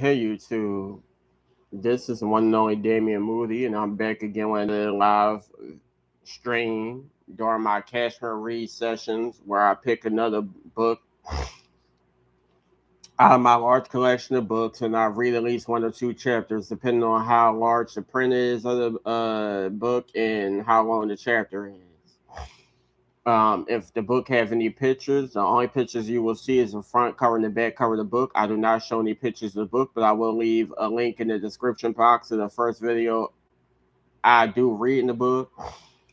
Hey YouTube, this is one and only Damian Moody, and I'm back again with a live stream during my Cashmere Read sessions where I pick another book out of my large collection of books and I read at least one or two chapters depending on how large the print is of the book and how long the chapter is. If the book have any pictures, the only pictures you will see is the front cover and the back cover of the book. I do not show any pictures of the book, but I will leave a link in the description box of the first video I do read in the book,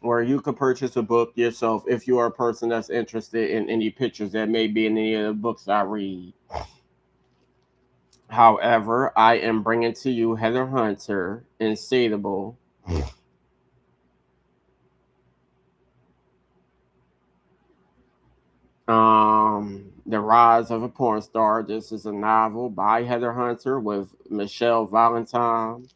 where you could purchase a book yourself if you are a person that's interested in any pictures that may be in any of the books I read. However, I am bringing to you Heather Hunter, Insatiable. The Rise of a Porn Star. This is a novel by Heather Hunter with Michelle Valentine.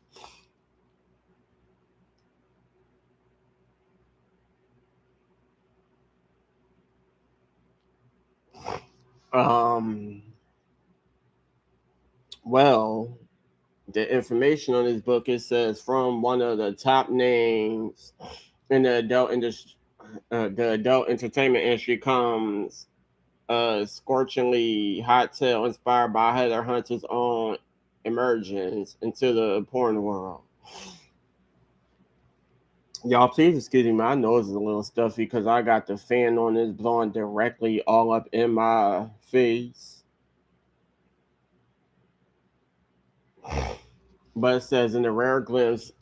Um, well, the information on this book, it says from one of the top names in the adult industry, the adult entertainment industry comes a scorchingly hot tale inspired by Heather Hunter's own emergence into the porn world. Y'all, please excuse me. My nose is a little stuffy because I got the fan on this blowing directly all up in my face. But it says in the rare glimpse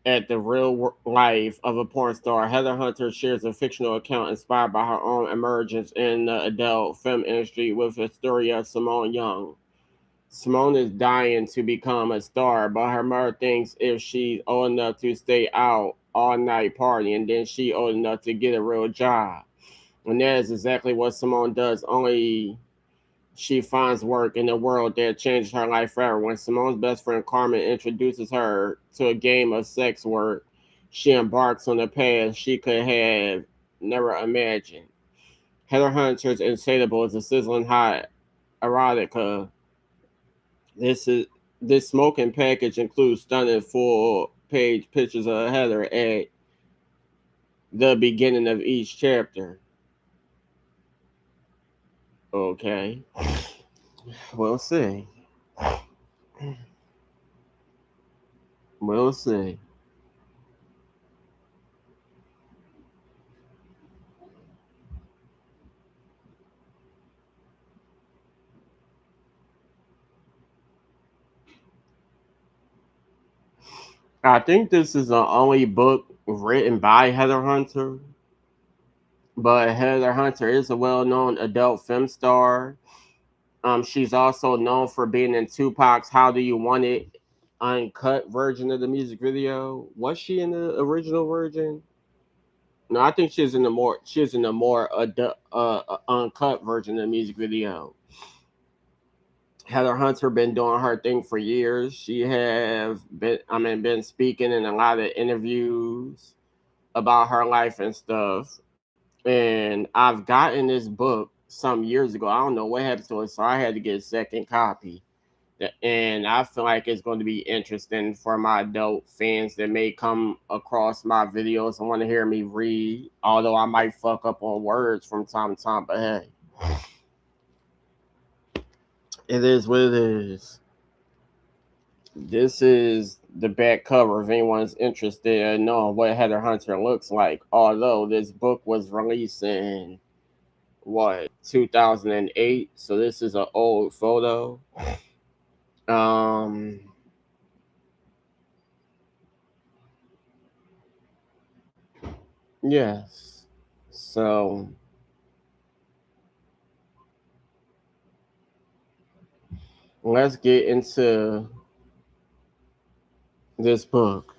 at the real life of a porn star, Heather Hunter shares a fictional account inspired by her own emergence in the adult film industry with the story of Simone Young. Simone is dying to become a star, but her mother thinks if she's old enough to stay out all night partying, then she old enough to get a real job. And that is exactly what Simone does, only she finds work in a world that changes her life forever. When Simone's best friend Carmen introduces her to a game of sex work, she embarks on a path she could have never imagined. Heather Hunter's Insatiable is a sizzling hot erotica. This is this smoking package includes stunning full page pictures of Heather at the beginning of each chapter. Okay, we'll see. We'll see. I think this is the only book written by Heather Hunter, but Heather Hunter is a well-known adult film star. She's also known for being in Tupac's "How Do You Want It" uncut version of the music video. Was she in the original version? No, I think she's in the more uncut version of the music video. Heather Hunter been doing her thing for years. She have been speaking in a lot of interviews about her life and stuff. And I've gotten this book some years ago. I don't know what happened to it, so I had to get a second copy. And I feel like it's going to be interesting for my adult fans that may come across my videos and want to hear me read, although I might fuck up on words from time to time, but hey, it is what it is. This is the back cover if anyone's interested in knowing what Heather Hunter looks like. Although this book was released in what 2008, so this is an old photo. Um, yes. So let's get into this book.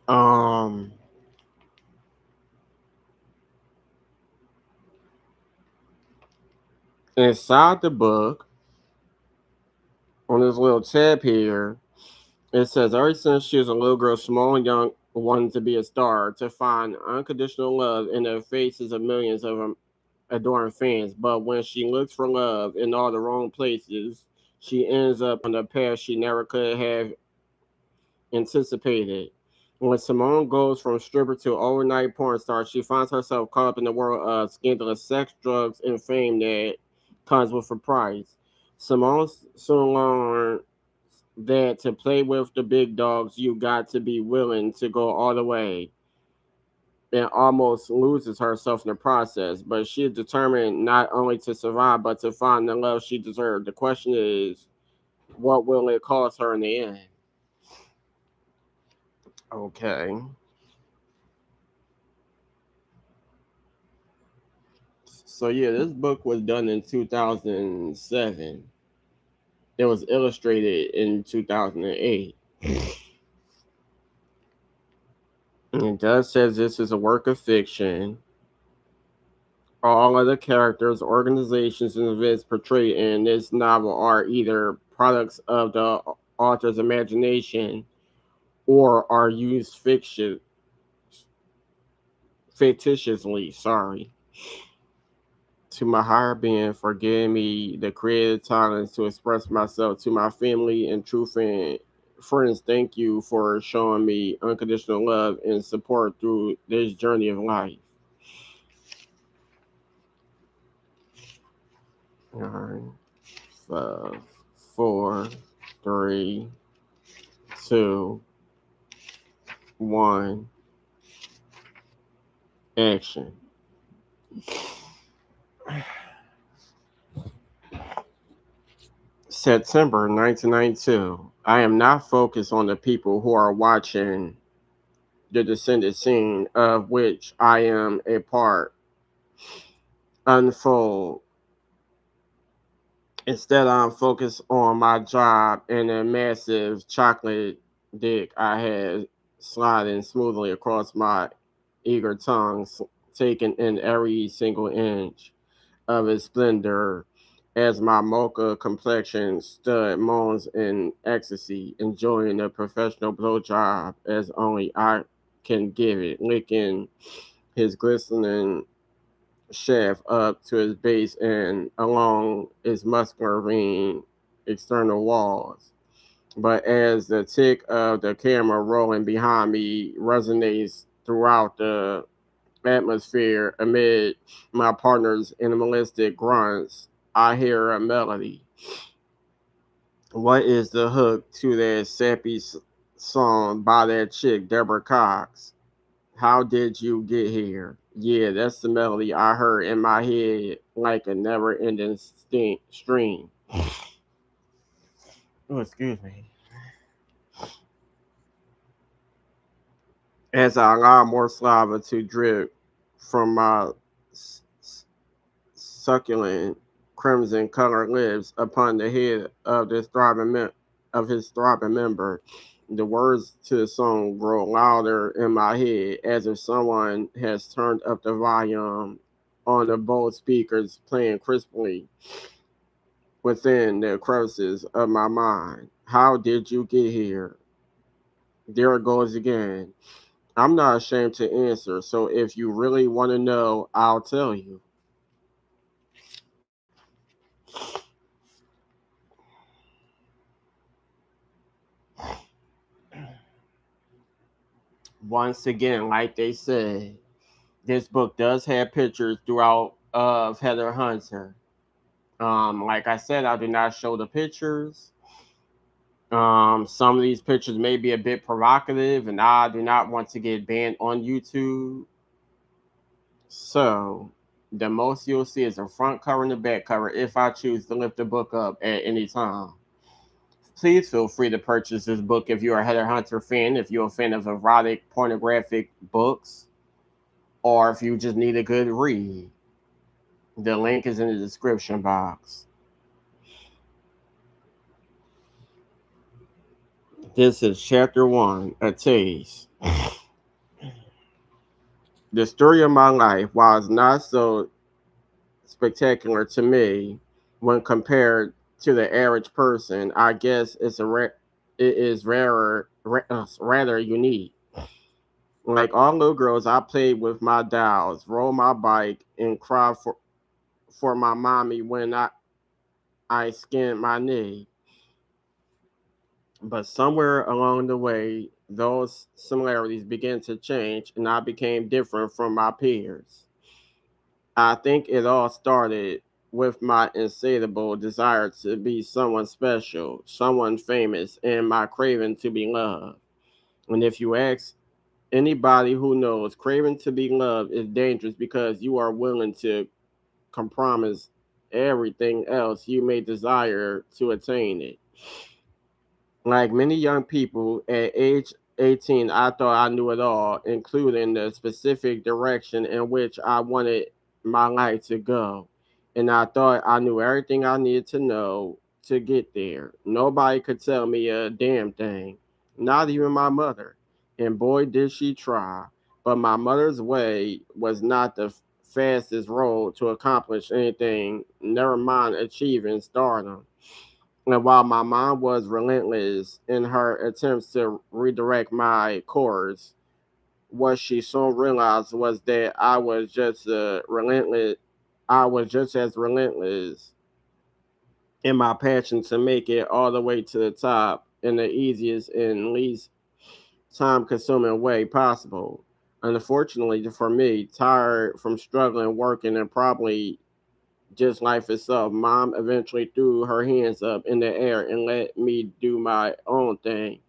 Um, Inside the book, on this little tab here, it says ever since she was a little girl, Simone Young wanting to be a star, to find unconditional love in the faces of millions of adoring fans. But when she looks for love in all the wrong places, she ends up on the path she never could have anticipated. When Simone goes from stripper to overnight porn star, she finds herself caught up in the world of scandalous sex, drugs, and fame that comes with a price. Simone soon learns that to play with the big dogs, you got to be willing to go all the way, and almost loses herself in the process. But she is determined not only to survive, but to find the love she deserves. The question is, what will it cost her in the end? Okay. So yeah, this book was done in 2007. It was illustrated in 2008. And it does says this is a work of fiction. All of the characters, organizations, and events portrayed in this novel are either products of the author's imagination or are used fictitiously. Sorry. To my higher being for giving me the creative talents to express myself. To my family and true friends, thank you for showing me unconditional love and support through this journey of life. All right. 5, 4, 3, 2, 1, action. September 1992. I am not focused on the people who are watching the descended scene of which I am a part unfold. Instead, I'm focused on my job and a massive chocolate dick I had sliding smoothly across my eager tongue, taking in every single inch of its splendor as my mocha complexion stood moans in ecstasy, enjoying a professional blowjob as only I can give it, licking his glistening shaft up to his base and along its muscular vein external walls. But as the tick of the camera rolling behind me resonates throughout the atmosphere amid my partner's animalistic grunts, I hear a melody. What is the hook to that sappy song by that chick, Deborah Cox? How did you get here? Yeah, that's the melody I heard in my head like a never ending stream. Oh, excuse me. As I allow more saliva to drip from my succulent crimson colored lips upon the head of this of his throbbing member. The words to the song grow louder in my head as if someone has turned up the volume on the both speakers playing crisply within the crevices of my mind. How did you get here? There it goes again. I'm not ashamed to answer, so if you really want to know, I'll tell you. Once again, like they said, this book does have pictures throughout of Heather Hunter. Like I said, I do not show the pictures. Some of these pictures may be a bit provocative, and I do not want to get banned on YouTube. So, the most you'll see is the front cover and the back cover if I choose to lift the book up at any time. Please feel free to purchase this book if you're a Heather Hunter fan, if you're a fan of erotic, pornographic books, or if you just need a good read. The link is in the description box. This is chapter 1, A Taste. The story of my life, while it's not so spectacular to me when compared to the average person, I guess it is rather unique. Like all little girls, I played with my dolls, rode my bike, and cried for my mommy when I skinned my knee. But somewhere along the way, those similarities began to change, and I became different from my peers. I think it all started with my insatiable desire to be someone special, someone famous, and my craving to be loved. And if you ask anybody who knows, craving to be loved is dangerous because you are willing to compromise everything else you may desire to attain it. Like many young people at age 18, I thought I knew it all, including the specific direction in which I wanted my life to go. And I thought I knew everything I needed to know to get there. Nobody could tell me a damn thing, not even my mother. And boy, did she try. But my mother's way was not the fastest road to accomplish anything, never mind achieving stardom. And while my mom was relentless in her attempts to redirect my course, what she soon realized was that I was just as relentless in my passion to make it all the way to the top in the easiest and least time consuming way possible. Unfortunately for me, tired from struggling, working, and probably just life itself, mom eventually threw her hands up in the air and let me do my own thing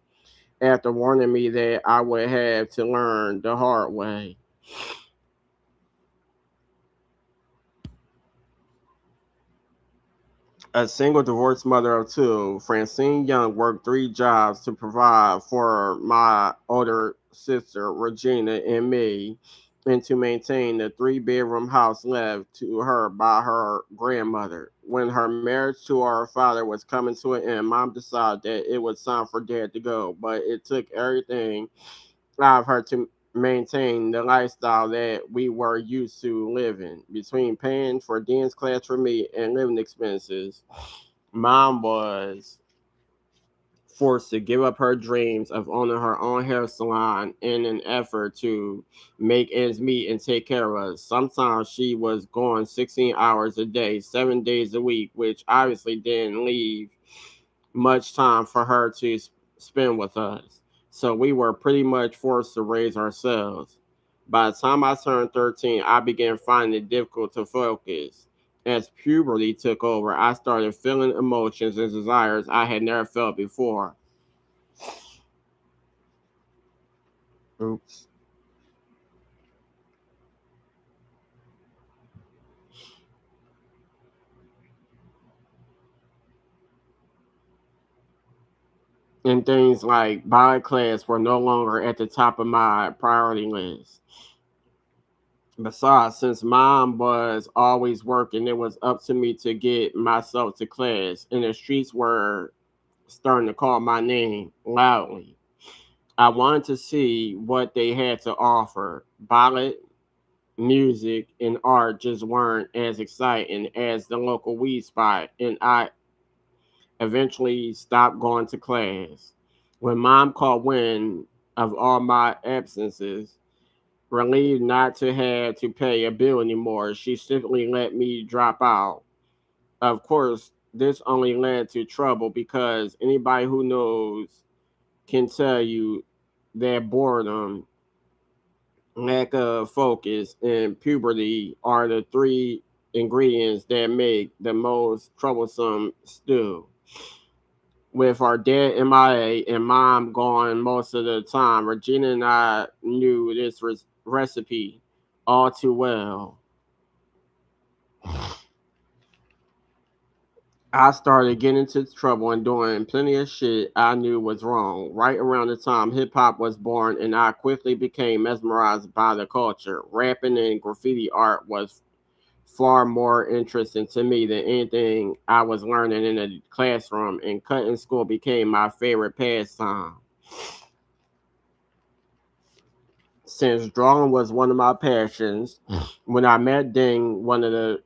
after warning me that I would have to learn the hard way. A single divorced mother of two, Francine Young worked three jobs to provide for my older sister, Regina, and me, and to maintain the three-bedroom house left to her by her grandmother. When her marriage to our father was coming to an end, Mom decided that it was time for Dad to go, but it took everything out of her to maintain the lifestyle that we were used to living. Between paying for dance class for me and living expenses, Mom was forced to give up her dreams of owning her own hair salon in an effort to make ends meet and take care of us. Sometimes she was going 16 hours a day, 7 days a week, which obviously didn't leave much time for her to spend with us. So we were pretty much forced to raise ourselves. By the time I turned 13, I began finding it difficult to focus. As puberty took over, I started feeling emotions and desires I had never felt before. Oops. And things like bio class were no longer at the top of my priority list. Besides, since mom was always working, it was up to me to get myself to class, and the streets were starting to call my name loudly. I wanted to see what they had to offer. Ballet, music, and art just weren't as exciting as the local weed spot, and I eventually stopped going to class. When mom caught wind of all my absences, relieved not to have to pay a bill anymore, she simply let me drop out. Of course, this only led to trouble because anybody who knows can tell you that boredom, lack of focus, and puberty are the three ingredients that make the most troublesome stew. With our dad MIA and mom gone most of the time, Regina and I knew this recipe all too well. I started getting into trouble and doing plenty of shit I knew was wrong. Right around the time hip hop was born, and I quickly became mesmerized by the culture. Rapping and graffiti art was far more interesting to me than anything I was learning in the classroom, and cutting school became my favorite pastime. Since drawing was one of my passions, when I met Ding, one of the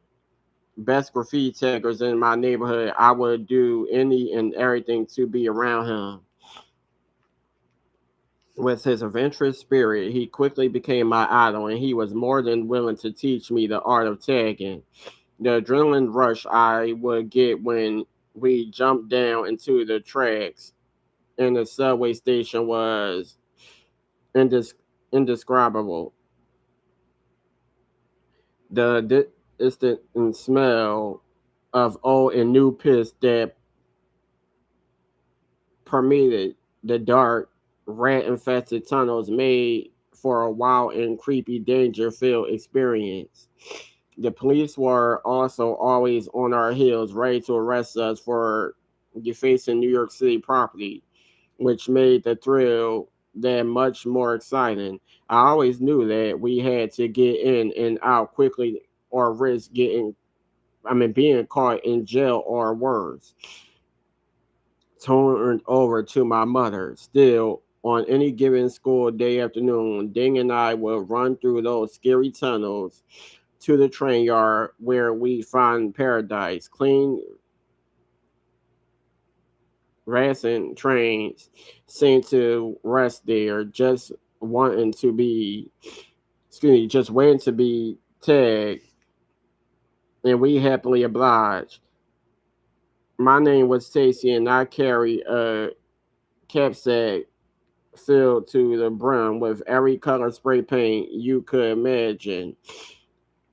best graffiti takers in my neighborhood, I would do any and everything to be around him. With his adventurous spirit, he quickly became my idol, and he was more than willing to teach me the art of tagging. The adrenaline rush I would get when we jumped down into the tracks in the subway station was indes- indescribable. The instant smell of old and new piss that permeated the dark, rat-infested tunnels made for a wild and creepy, danger-filled experience. The police were also always on our heels, ready to arrest us for defacing New York City property, which made the thrill that much more exciting. I always knew that we had to get in and out quickly or risk being caught in jail or worse. Turned over to my mother. Still, on any given school day afternoon, Ding and I would run through those scary tunnels to the train yard where we find paradise. Clean, racing trains seem to rest there, wanting to be, just waiting to be tagged, and we happily obliged. My name was Stacy, and I carry a knapsack filled to the brim with every color spray paint you could imagine.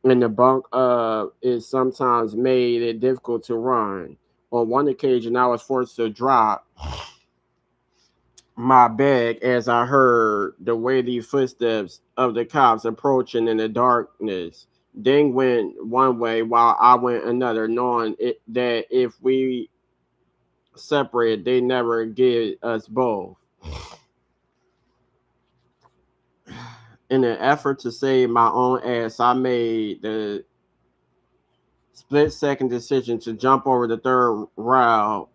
And the bunk of it sometimes made it difficult to run. On one occasion, I was forced to drop my bag as I heard the weighty footsteps of the cops approaching in the darkness. Ding went one way while I went another, knowing that if we separated, they never get us both. In an effort to save my own ass, I made the split second decision to jump over the third rail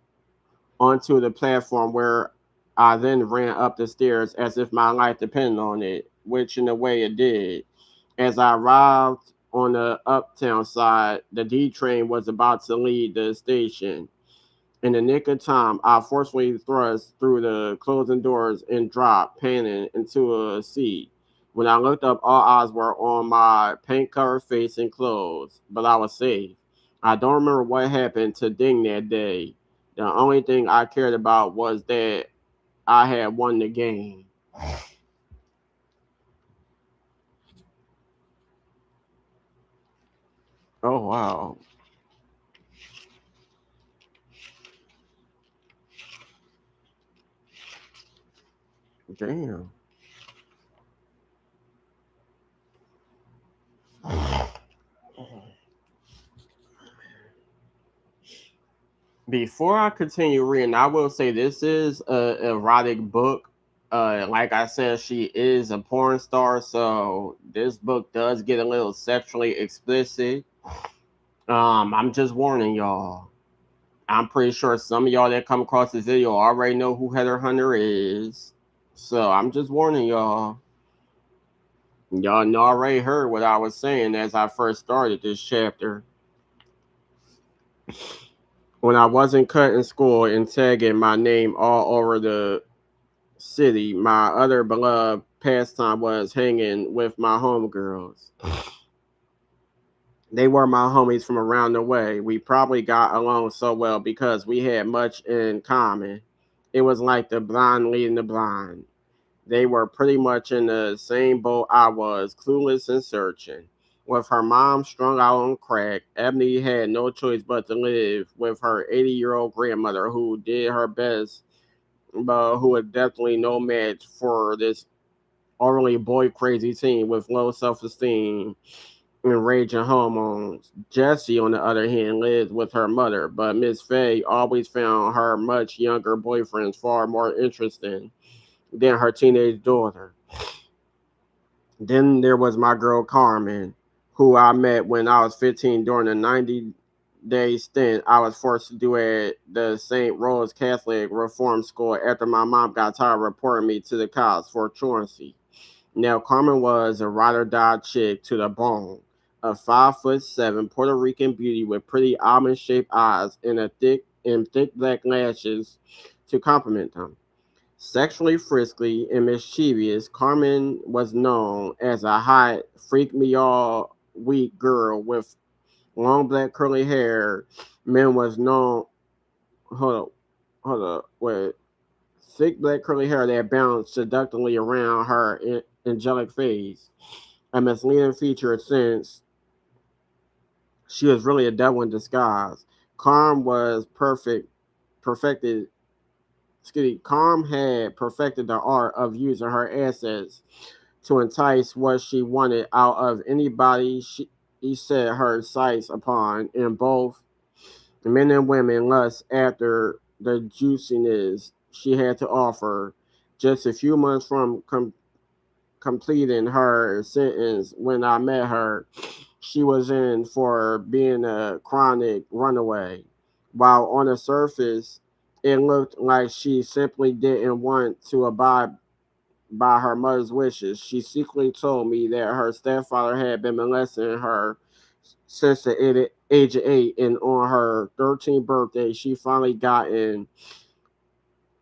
onto the platform where I then ran up the stairs as if my life depended on it, which in a way it did. As I arrived on the uptown side, the D train was about to leave the station. In the nick of time, I forcefully thrust through the closing doors and dropped, panting, into a seat. When I looked up, all eyes were on my paint covered face and clothes, but I was safe. I don't remember what happened to Ding that day. The only thing I cared about was that I had won the game. Oh, wow. Damn. Before I continue reading, I will say this is a erotic book. Like I said, she is a porn star, so this book does get a little sexually explicit. I'm just warning y'all. I'm pretty sure some of y'all that come across this video already know who Heather Hunter is. So I'm just warning y'all. Y'all know already heard what I was saying as I first started this chapter. When I wasn't cut in school and tagging my name all over the city, my other beloved pastime was hanging with my homegirls. They were my homies from around the way. We probably got along so well because we had much in common. It was like the blind leading the blind. They were pretty much in the same boat I was, clueless and searching. With her mom strung out on crack, Ebony had no choice but to live with her 80-year-old grandmother who did her best, but who was definitely no match for this overly boy crazy teen with low self esteem and raging hormones. Jessie, on the other hand, lived with her mother, but Miss Faye always found her much younger boyfriends far more interesting than her teenage daughter. Then there was my girl Carmen, who I met when I was 15 during a 90-day stint I was forced to do at the St. Rose Catholic Reform School after my mom got tired of reporting me to the cops for truancy. Now, Carmen was a ride or die chick to the bone, a 5'7" Puerto Rican beauty with pretty almond shaped eyes and thick black lashes to complement them. Sexually frisky and mischievous, Carmen was known as a hot, freak me all week girl with long black curly hair. Men was known, hold up, hold up, wait, thick black curly hair that bounced seductively around her angelic face. A misleading feature since she was really a devil in disguise. Carm was perfected. Calm had perfected the art of using her assets to entice what she wanted out of anybody he set her sights upon, and both men and women lust after the juiciness she had to offer. Just a few months from completing her sentence when I met her, she was in for being a chronic runaway. While on the surface, it looked like she simply didn't want to abide by her mother's wishes. She secretly told me that her stepfather had been molesting her since the age of 8, and on her 13th birthday, she finally got in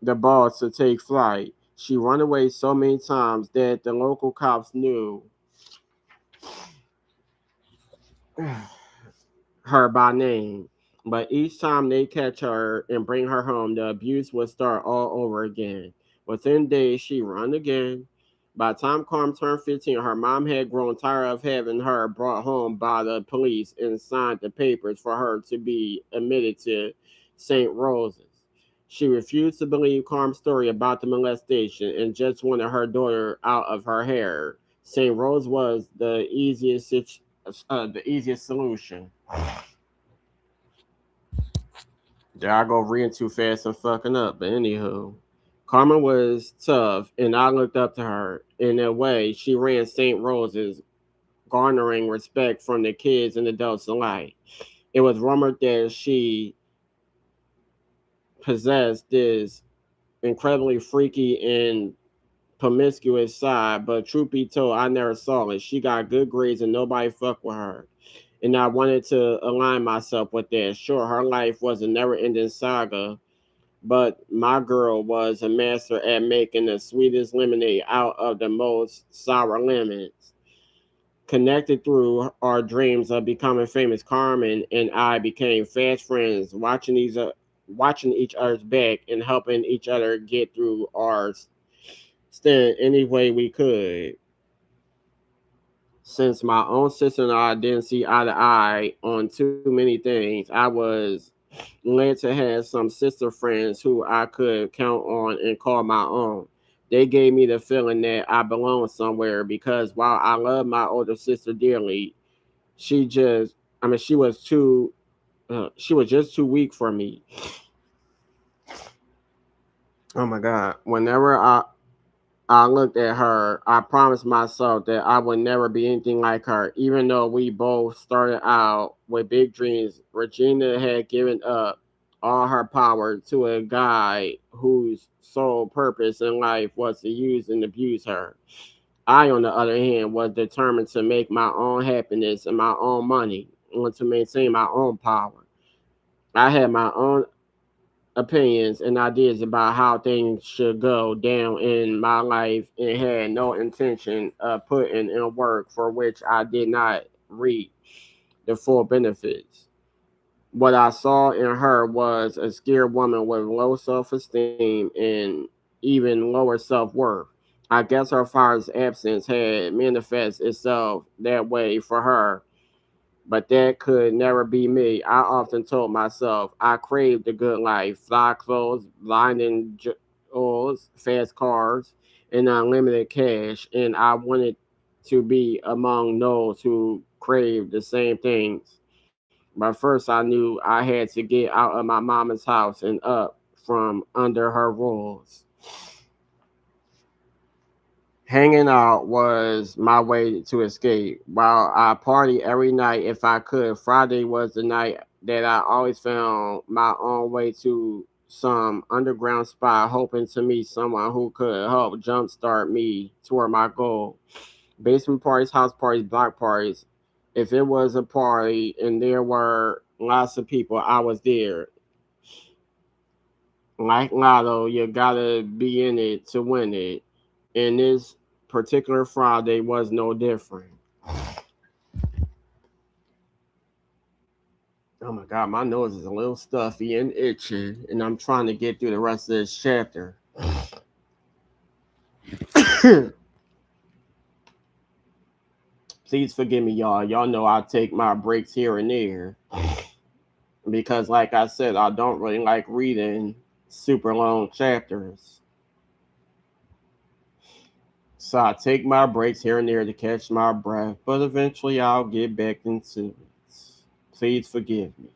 the balls to take flight. She run away so many times that the local cops knew her by name. But each time they catch her and bring her home, the abuse would start all over again. Within days, she run again. By the time Carm turned 15, her mom had grown tired of having her brought home by the police and signed the papers for her to be admitted to St. Rose's. She refused to believe Carm's story about the molestation and just wanted her daughter out of her hair. St. Rose was the easiest solution. There I go reading too fast and fucking up. But anywho, Carmen was tough, and I looked up to her. In a way, she ran St. Rose's, garnering respect from the kids and adults alike. It was rumored that she possessed this incredibly freaky and promiscuous side, but truth be told, I never saw it. She got good grades and nobody fucked with her. And I wanted to align myself with that. Sure, her life was a never ending saga, but my girl was a master at making the sweetest lemonade out of the most sour lemons. Connected through our dreams of becoming famous, Carmen and I became fast friends, watching each other's back and helping each other get through our stint any way we could. Since my own sister and I didn't see eye to eye on too many things, I was glad to have some sister friends who I could count on and call my own. They gave me the feeling that I belonged somewhere because while I love my older sister dearly, she just, I mean, she was just too weak for me. Oh my God. Whenever I looked at her, I promised myself that I would never be anything like her. Even though we both started out with big dreams, Regina had given up all her power to a guy whose sole purpose in life was to use and abuse her. I, on the other hand, was determined to make my own happiness and my own money and to maintain my own power. I had my own opinions and ideas about how things should go down in my life and had no intention of putting in work for which I did not reap the full benefits. What I saw in her was a scared woman with low self esteem and even lower self worth. I guess her father's absence had manifested itself that way for her, but that could never be me. I often told myself I craved the good life, fly clothes, blinding jewels, fast cars, and unlimited cash, and I wanted to be among those who craved the same things. But first, I knew I had to get out of my mama's house and up from under her rules. Hanging out was my way to escape. While I party every night if I could, Friday was the night that I always found my own way to some underground spot, hoping to meet someone who could help jumpstart me toward my goal. Basement parties, house parties, block parties. If it was a party and there were lots of people, I was there. Like Lotto, you gotta be in it to win it. And this particular Friday was no different. Oh my god, my nose is a little stuffy and itching, and I'm trying to get through the rest of this chapter. Please forgive me, y'all. Y'all know I take my breaks here and there because, like I said, I don't really like reading super long chapters. So I take my breaks here and there to catch my breath, but eventually I'll get back into it. Please forgive me.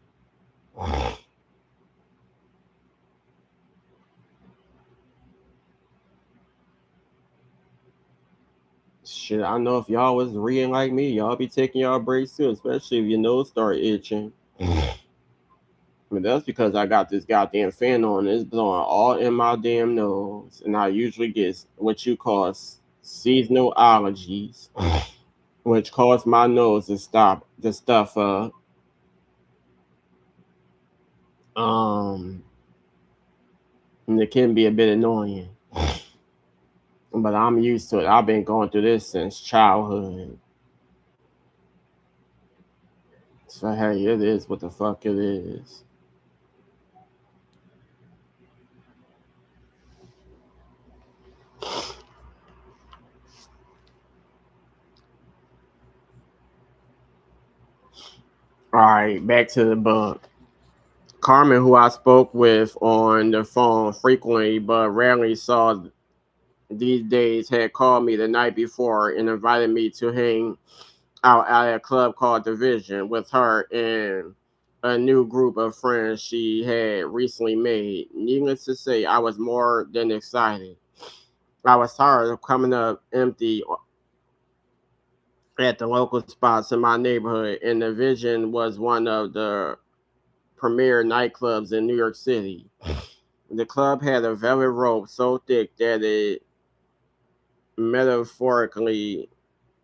Shit, I know if y'all was reading like me, y'all be taking y'all breaks too, especially if your nose start itching. But that's because I got this goddamn fan on. It's blowing all in my damn nose, and I usually get what you call seasonal allergies, which cause my nose to stop the stuff up. Um, and it can be a bit annoying, but I'm used to it. I've been going through this since childhood. So hey, it is what the fuck it is. All right, back to the book. Carmen, who I spoke with on the phone frequently but rarely saw these days, had called me the night before and invited me to hang out at a club called Division with her and a new group of friends she had recently made. Needless to say, I was more than excited. I was tired of coming up empty at the local spots in my neighborhood, and the Vision was one of the premier nightclubs in New York City. The club had a velvet rope so thick that it metaphorically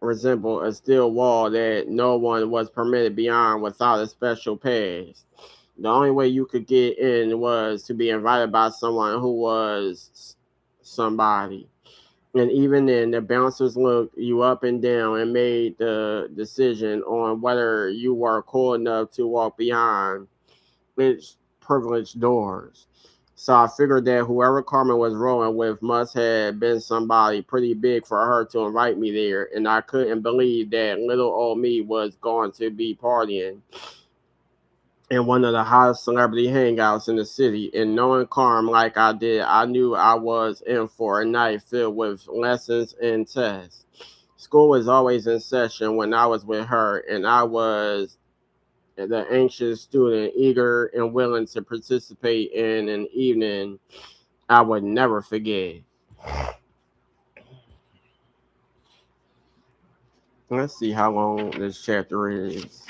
resembled a steel wall that no one was permitted beyond without a special pass. The only way you could get in was to be invited by someone who was somebody. And even then, the bouncers looked you up and down and made the decision on whether you were cool enough to walk behind its privileged doors. So I figured that whoever Carmen was rolling with must have been somebody pretty big for her to invite me there, and I couldn't believe that little old me was going to be partying in one of the hottest celebrity hangouts in the city. And knowing Carmen like I did, I knew I was in for a night filled with lessons and tests. School was always in session when I was with her, and I was the anxious student, eager and willing to participate in an evening I would never forget. Let's see how long this chapter is.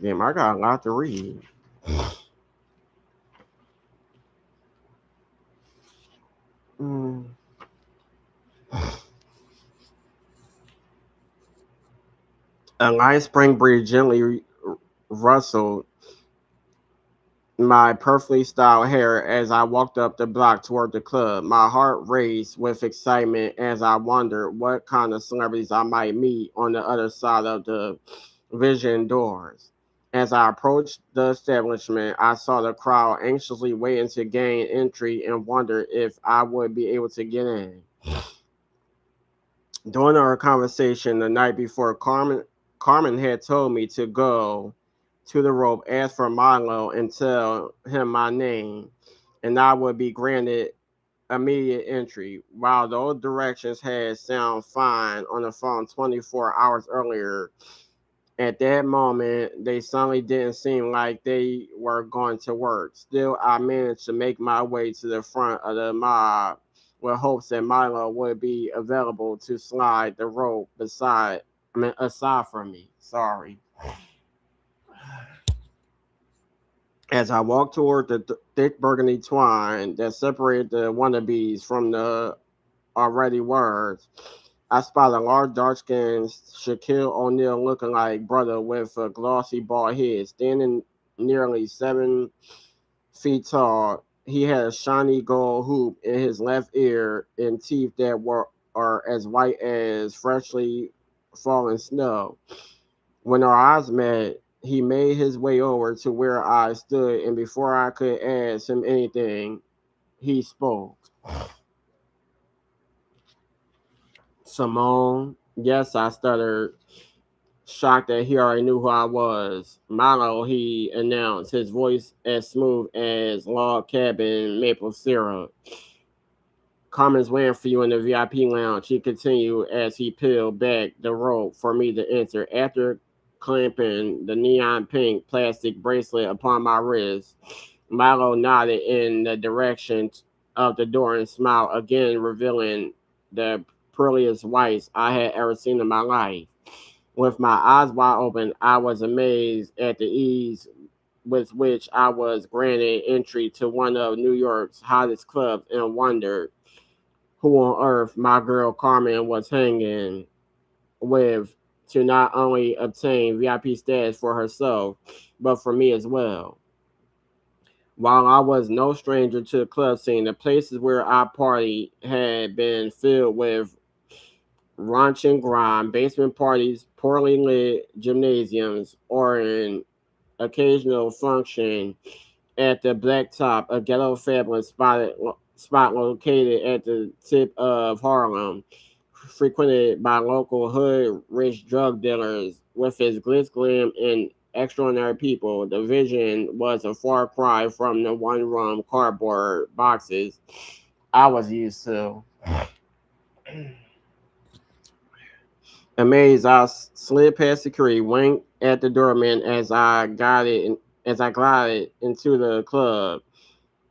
Damn, I got a lot to read. Mm. A light spring breeze gently rustled my perfectly styled hair as I walked up the block toward the club. My heart raced with excitement as I wondered what kind of celebrities I might meet on the other side of the vision doors. As I approached the establishment, I saw the crowd anxiously waiting to gain entry and wondered if I would be able to get in. During our conversation the night before, Carmen had told me to go to the rope, ask for Milo, and tell him my name, and I would be granted immediate entry. While those directions had sound fine on the phone 24 hours earlier, at that moment they suddenly didn't seem like they were going to work. Still, I managed to make my way to the front of the mob with hopes that Milo would be available to slide the rope aside from me. Sorry. As I walked toward the thick burgundy twine that separated the wannabes from the already words, I spotted a large, dark-skinned Shaquille O'Neal looking like brother with a glossy bald head standing nearly 7 feet tall. He had a shiny gold hoop in his left ear and teeth that were are as white as freshly fallen snow. When our eyes met, he made his way over to where I stood, and before I could ask him anything, he spoke. Simone, yes, I stuttered, shocked that he already knew who I was. Milo, he announced, his voice as smooth as log cabin maple syrup. Carmen's waiting for you in the VIP lounge, he continued as he peeled back the rope for me to enter. After clamping the neon pink plastic bracelet upon my wrist, Milo nodded in the direction of the door and smiled again, revealing the pearliest whites I had ever seen in my life. With my eyes wide open, I was amazed at the ease with which I was granted entry to one of New York's hottest clubs and wondered who on earth my girl Carmen was hanging with to not only obtain VIP status for herself, but for me as well. While I was no stranger to the club scene, the places where I partied had been filled with raunch and grime, basement parties, poorly lit gymnasiums, or an occasional function at the Blacktop, a ghetto fabulous spot located at the tip of Harlem, frequented by local hood rich drug dealers. With its glitz, glam, and extraordinary people, the vision was a far cry from the one room cardboard boxes I was used to. Amazed, I slid past security, winked at the doorman as I glided into the club.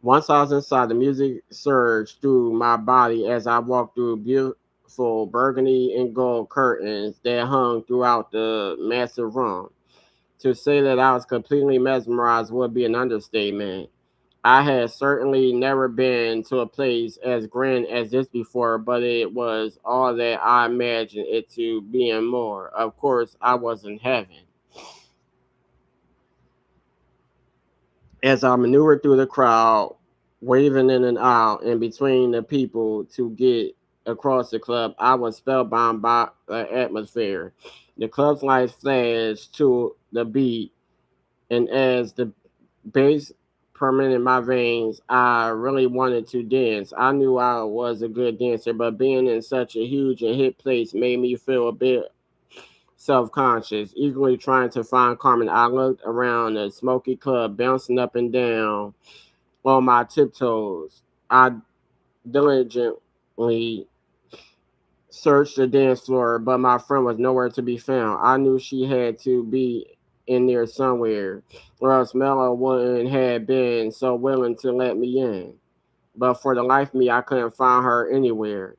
Once I was inside, the music surged through my body as I walked through beautiful burgundy and gold curtains that hung throughout the massive room. To say that I was completely mesmerized would be an understatement. I had certainly never been to a place as grand as this before, but it was all that I imagined it to be and more. Of course, I was in heaven. As I maneuvered through the crowd, waving in and out and between the people to get across the club, I was spellbound by the atmosphere. The club's lights flashed to the beat, and as the bass permeated my veins, I really wanted to dance. I knew I was a good dancer, but being in such a huge and hit place made me feel a bit self conscious. Eagerly trying to find Carmen, I looked around the smoky club, bouncing up and down on my tiptoes. I diligently searched the dance floor, but my friend was nowhere to be found. I knew she had to be in there somewhere, or else Mello wouldn't have been so willing to let me in. But for the life of me, I couldn't find her anywhere.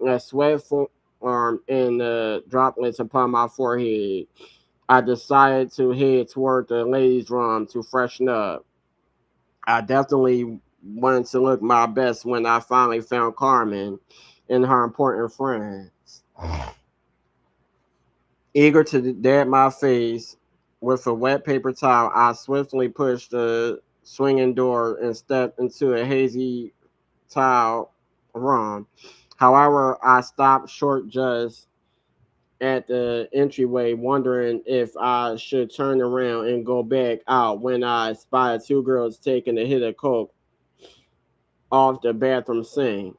As sweat formed in the droplets upon my forehead, I decided to head toward the ladies' room to freshen up. I definitely wanted to look my best when I finally found Carmen and her important friends. Eager to dab my face with a wet paper towel, I swiftly pushed the swinging door and stepped into a hazy tile room. However, I stopped short just at the entryway, wondering if I should turn around and go back out when I spied 2 girls taking a hit of coke off the bathroom sink.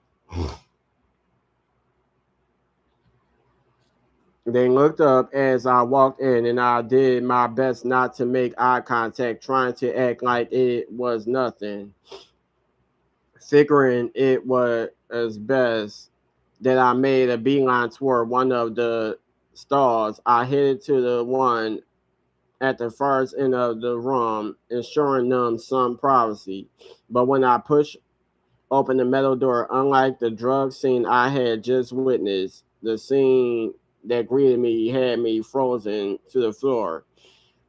They looked up as I walked in, and I did my best not to make eye contact, trying to act like it was nothing, figuring it was best that I made a beeline toward one of the stalls. I headed to the one at the farthest end of the room, ensuring them some privacy. But when I pushed open the metal door, unlike the drug scene I had just witnessed, the scene that greeted me had me frozen to the floor.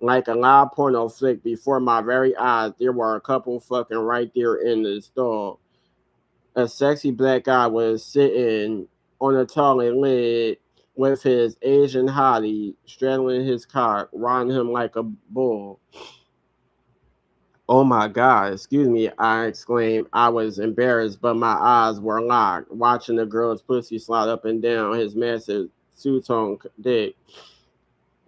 Like a loud porno flick before my very eyes, there were a couple fucking right there in the stall. A sexy black guy was sitting on a toilet lid with his Asian hottie straddling his cock, riding him like a bull. Oh my God, excuse me, I exclaimed. I was embarrassed, but my eyes were locked, watching the girl's pussy slide up and down his massive two-tone dick.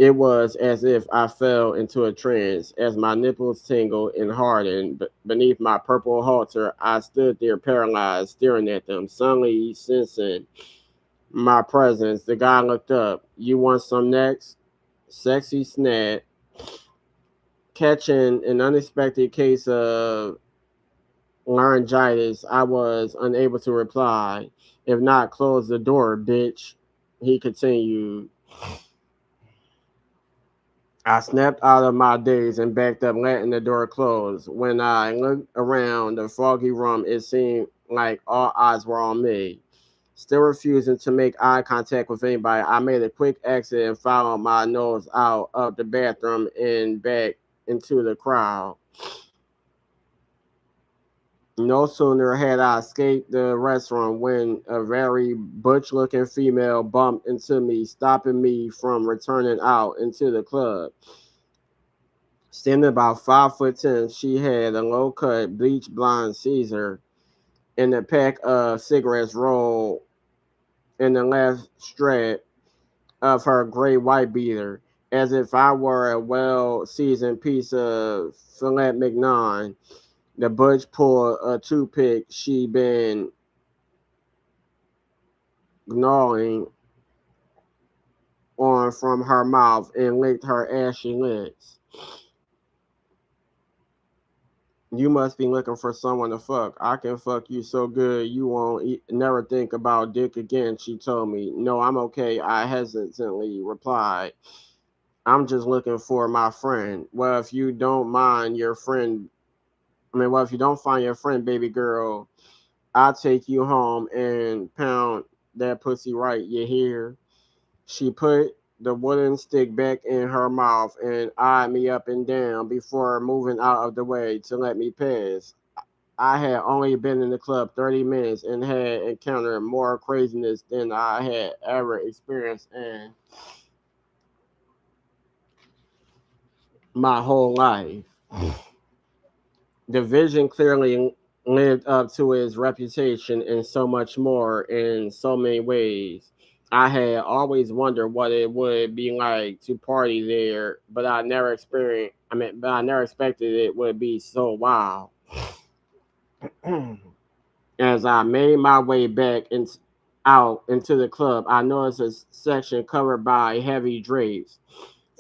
It was as if I fell into a trance. As my nipples tingled and hardened beneath my purple halter, I stood there paralyzed, staring at them. Suddenly, sensing my presence, the guy looked up. You want some next? Sexy snap, catching an unexpected case of laryngitis. I was unable to reply. If not, close the door, bitch. He continued. I snapped out of my daze and backed up, letting the door close. When I looked around the foggy room, it seemed like all eyes were on me. Still refusing to make eye contact with anybody, I made a quick exit and followed my nose out of the bathroom and back into the crowd. No sooner had I escaped the restaurant when a very butch looking female bumped into me, stopping me from returning out into the club. Standing about 5'10", she had a low cut, bleach blonde Caesar and a pack of cigarettes rolled in the left strap of her gray white beater, as if I were a well seasoned piece of filet mignon. The butch pulled a toothpick she'd been gnawing on from her mouth and licked her ashy lips. You must be looking for someone to fuck. I can fuck you so good you won't never think about dick again, she told me. No, I'm okay, I hesitantly replied. I'm just looking for my friend. Well, if you don't mind your friend, well, if you don't find your friend, baby girl, I'll take you home and pound that pussy right, you hear? She put the wooden stick back in her mouth and eyed me up and down before moving out of the way to let me pass. I had only been in the club 30 minutes and had encountered more craziness than I had ever experienced in my whole life. The vision clearly lived up to its reputation and so much more in so many ways. I had always wondered what it would be like to party there, but I never expected it would be so wild. As I made my way out into the club, I noticed a section covered by heavy drapes.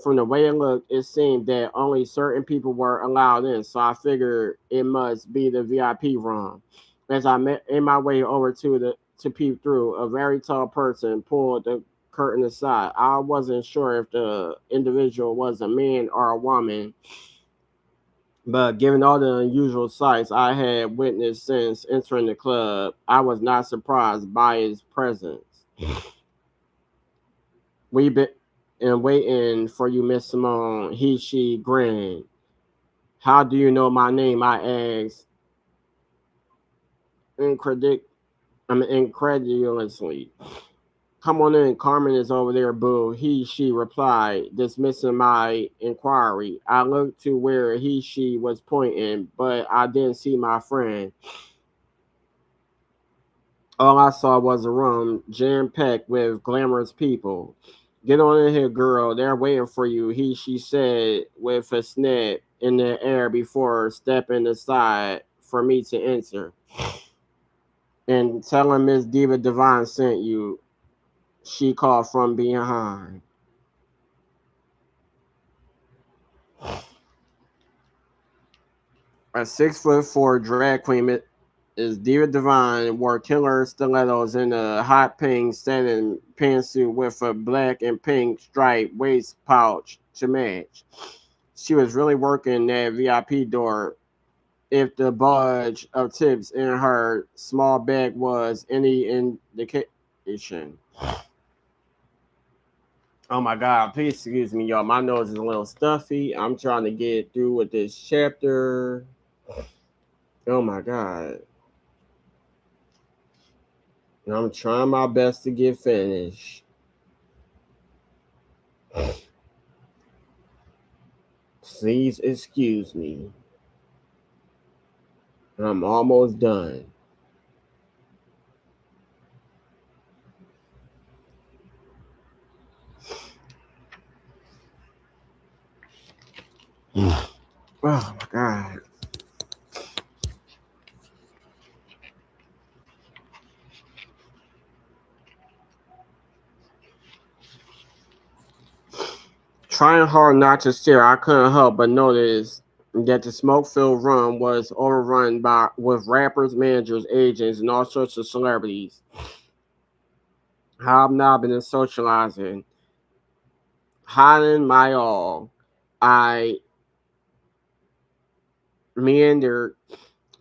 From the way it looked, it seemed that only certain people were allowed in, so I figured it must be the VIP room. As I made my way over to peep through, a very tall person pulled the curtain aside. I wasn't sure if the individual was a man or a woman, but given all the unusual sights I had witnessed since entering the club, I was not surprised by his presence. We been and waiting for you, Miss Simone. She grinned. How do you know my name? I asked, incredic- incredulously. Come on in, Carmen is over there, boo. She replied, dismissing my inquiry. I looked to where she was pointing, but I didn't see my friend. All I saw was a room jam packed with glamorous people. Get on in here, girl. They're waiting for you. She said with a snap in the air before stepping aside for me to enter. And telling Miss Diva Divine sent you, she called from behind. A 6'4" drag queen is Diva Divine wore killer stilettos in a hot pink satin pantsuit with a black and pink striped waist pouch to match. She was really working that VIP door. If the bulge of tips in her small bag was any indication. Oh my God, please excuse me, y'all. My nose is a little stuffy. I'm trying to get through with this chapter. Oh my God. I'm trying my best to get finished. Please excuse me. I'm almost done. Oh my god. Trying hard not to stare, I couldn't help but notice that the smoke-filled room was overrun by with rappers, managers, agents, and all sorts of celebrities, hobnobbing and socializing. Hiding my all, I meandered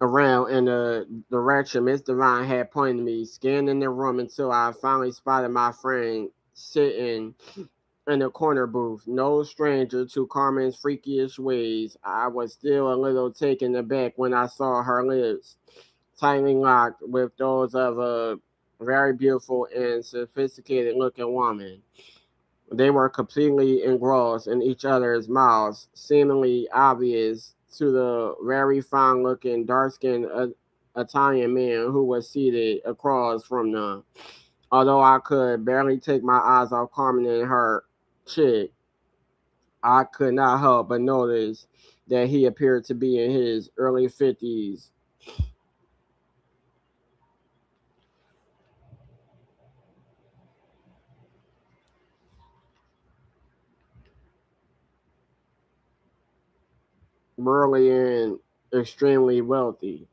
around in the direction Miss Divine had pointed me, scanning the room until I finally spotted my friend sitting in the corner booth. No stranger to Carmen's freakish ways, I was still a little taken aback when I saw her lips tightly locked with those of a very beautiful and sophisticated looking woman. They were completely engrossed in each other's mouths, seemingly obvious to the very fine looking, dark skinned Italian man who was seated across from them. Although I could barely take my eyes off Carmen and her chick, I could not help but notice that he appeared to be in his early 50s, burly and extremely wealthy.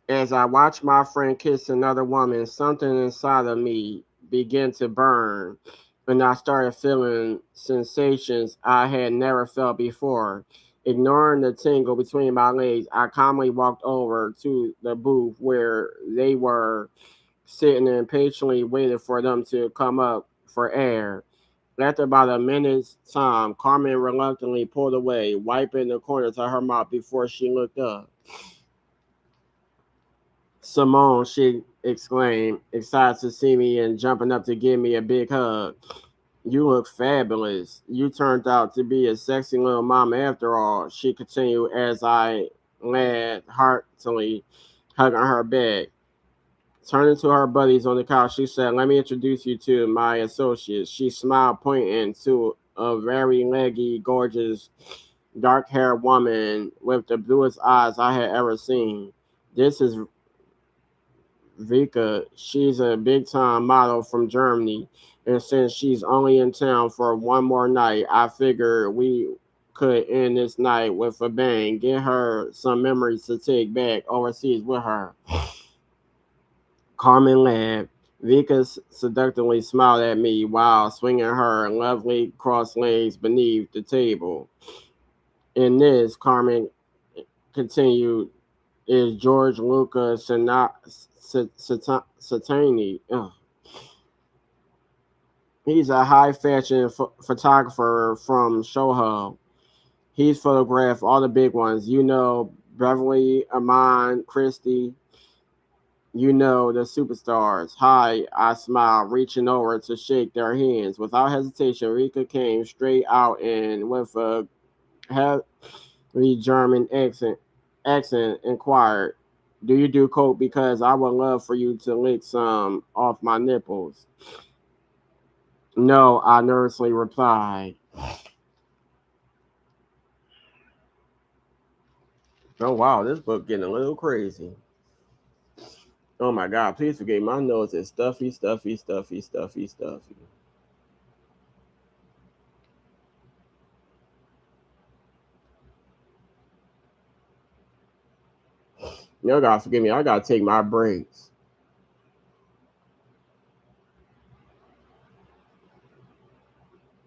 As I watched my friend kiss another woman, something inside of me began to burn, and I started feeling sensations I had never felt before. Ignoring the tingle between my legs, I calmly walked over to the booth where they were sitting and patiently waited for them to come up for air. After about a minute's time, Carmen reluctantly pulled away, wiping the corners of her mouth before she looked up. Simone, she exclaimed, excited to see me and jumping up to give me a big hug. You look fabulous. You turned out to be a sexy little mama after all, she continued as I laughed heartily, hugging her back. Turning to her buddies on the couch, she said, let me introduce you to my associates. She smiled, pointing to a very leggy, gorgeous, dark haired woman with the bluest eyes I had ever seen. This is Vika. She's a big time model from Germany. And since she's only in town for one more night, I figured we could end this night with a bang, get her some memories to take back overseas with her. Carmen laughed. Vika seductively smiled at me while swinging her lovely crossed legs beneath the table. In this, Carmen continued, is George Luca Satani. He's a high fashion photographer from Soho. He's photographed all the big ones. You know, Beverly, Amon, Christie. You know, the superstars. Hi, I smiled, reaching over to shake their hands. Without hesitation, Rika came straight out and with a heavy German accent inquired, do you do coke? Because I would love for you to lick some off my nipples. No, I nervously replied. Oh wow, this book getting a little crazy. Oh my god, please forgive my nose is stuffy, stuffy, stuffy, stuffy, stuffy. Y'all gotta forgive me. I gotta take my breaks.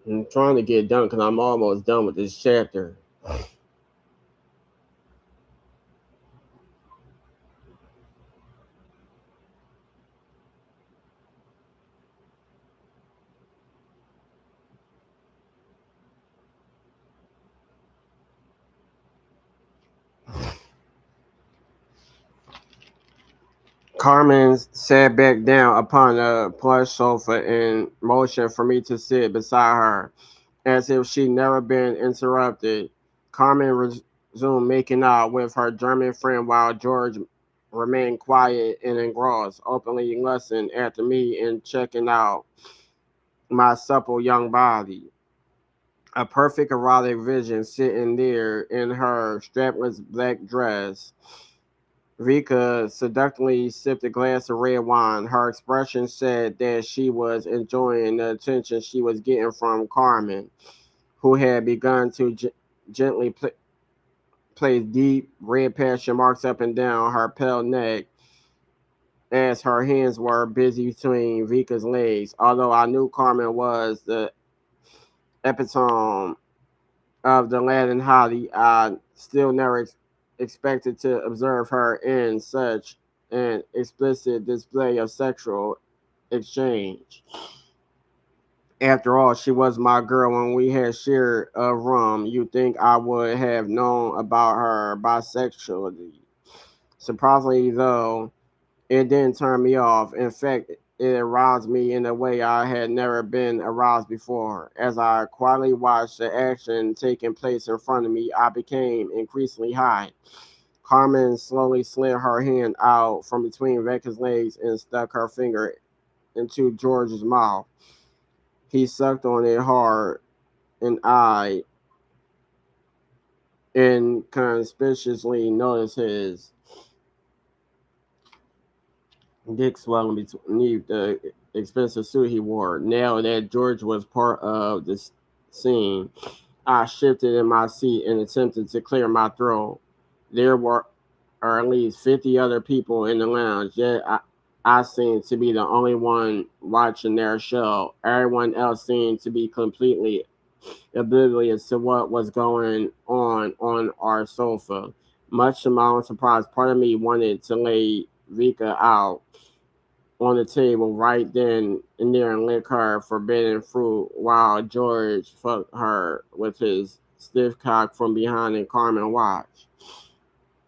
I'm trying to get done because I'm almost done with this chapter. Carmen sat back down upon a plush sofa and motioned for me to sit beside her. As if she'd never been interrupted, Carmen resumed making out with her German friend while George remained quiet and engrossed, openly lusting after me and checking out my supple young body. A perfect erotic vision sitting there in her strapless black dress. Rika seductively sipped a glass of red wine. Her expression said that she was enjoying the attention she was getting from Carmen, who had begun to gently place deep red passion marks up and down her pale neck as her hands were busy between Rika's legs. Although I knew Carmen was the epitome of the Latin hottie, I still never expected to observe her in such an explicit display of sexual exchange. After all, she was my girl when we had shared a room. You'd think I would have known about her bisexuality. Surprisingly, though, it didn't turn me off. In fact, it aroused me in a way I had never been aroused before. As I quietly watched the action taking place in front of me, I became increasingly high. Carmen slowly slid her hand out from between Rebecca's legs and stuck her finger into George's mouth. He sucked on it hard, and I inconspicuously noticed his dick swelling beneath the expensive suit he wore. Now that George was part of the scene, I shifted in my seat and attempted to clear my throat. There were at least 50 other people in the lounge, yet I seemed to be the only one watching their show. Everyone else seemed to be completely oblivious to what was going on our sofa. Much to my own surprise, part of me wanted to lay Vika out on the table right then and there and lick her forbidden fruit while George fucked her with his stiff cock from behind and Carmen watched.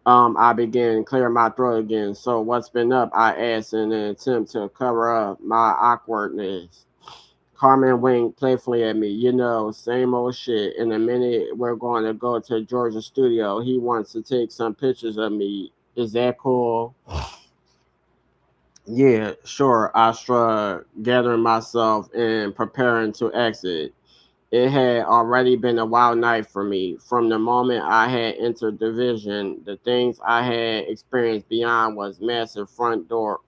I began to clear my throat again. So what's been up? I asked in an attempt to cover up my awkwardness. Carmen winked playfully at me. You know, same old shit. In a minute, we're going to go to George's studio. He wants to take some pictures of me. Is that cool? Yeah, sure. I shrugged, gathering myself and preparing to exit. It had already been a wild night for me. From the moment I had entered the vision, the things I had experienced behind its massive front doors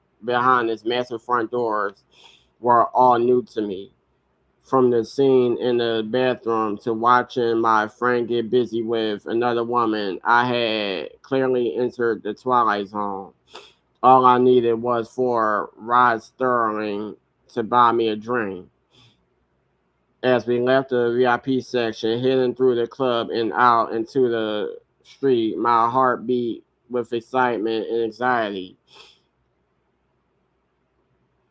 were all new to me. From the scene in the bathroom to watching my friend get busy with another woman, I had clearly entered the twilight zone. All I needed was for Rod Sterling to buy me a drink. As we left the VIP section, heading through the club and out into the street, my heart beat with excitement and anxiety.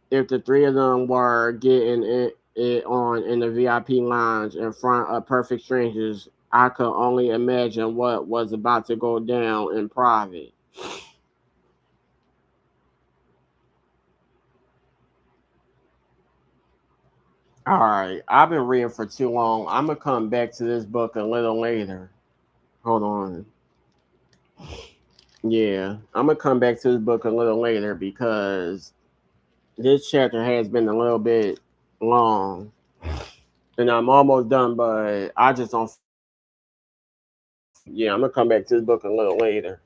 If the three of them were getting it on in the VIP lounge in front of perfect strangers, I could only imagine what was about to go down in private. All right, I've been reading for too long. I'm gonna come back to this book a little later. Hold on. Yeah, I'm gonna come back to this book a little later because this chapter has been a little bit long, and I'm almost done, but I just don't. Yeah, I'm gonna come back to this book a little later.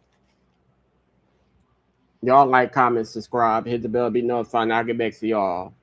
Y'all like, comment, subscribe, hit the bell, be notified, and I'll get back to y'all.